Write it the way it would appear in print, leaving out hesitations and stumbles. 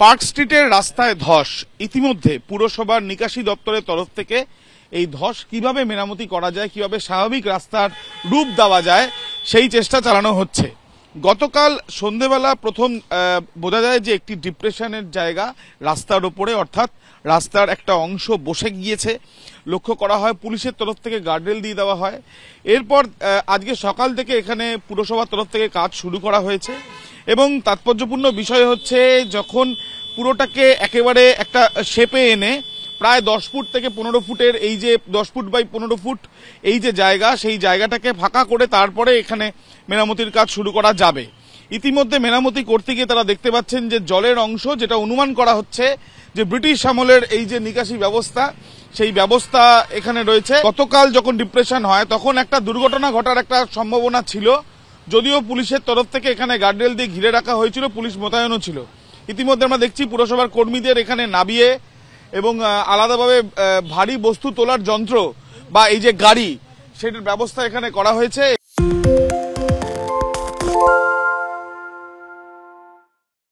Park স্ট্রিটের রাস্তায় ধস। ইতিমধ্যে পুরসভার নিকাশি দপ্তরের তরফ থেকে এই ধস কিভাবে মেরামতি করা যায়, কিভাবে স্বাভাবিক রাস্তার রূপ দেওয়া যায়, সেই চেষ্টা চালানো হচ্ছে। গতকাল সন্ধেবেলা প্রথম বোঝা যায় যে একটি ডিপ্রেশনের জায়গা রাস্তার উপরে, অর্থাৎ রাস্তার একটা অংশ বসে গিয়েছে। লক্ষ্য করা হয়, পুলিশের তরফ থেকে গার্ডরেল দিয়ে দেওয়া হয়। এরপর আজকে সকাল থেকে এখানে পুরসভার তরফ থেকে কাজ শুরু করা হয়েছে এবং তাৎপর্যপূর্ণ বিষয় হচ্ছে যখন পুরোটাকে একেবারে একটা শেপে এনে প্রায় 10 ফুট থেকে 15 ফুটের এই যে 10 ফুট বাই 15 ফুট এই যে জায়গা, সেই জায়গাটাকে ফাঁকা করে তারপরে এখানে মেরামতির কাজ শুরু করা যাবে। ইতিমধ্যে মেরামতি করতে গিয়ে তারা দেখতে পাচ্ছেন যে জলের অংশ, যেটা অনুমান করা হচ্ছে যে ব্রিটিশ আমলের এই যে নিকাশি ব্যবস্থা, সেই ব্যবস্থা এখানে রয়েছে। গতকাল যখন ডিপ্রেশন হয় তখন একটা দুর্ঘটনা ঘটার একটা সম্ভাবনা ছিল, যদিও পুলিশের তরফ থেকে এখানে গার্ডরেল দিয়ে ঘিরে রাখা হয়েছিল, পুলিশ মোতায়েনও ছিল। ইতিমধ্যে আমরা দেখছি পুরসভার কর্মীদের এখানে নামিয়ে এবং আলাদাভাবে ভারী বস্তু তোলার যন্ত্র বা এই যে গাড়ি, সেটার ব্যবস্থা এখানে করা হয়েছে।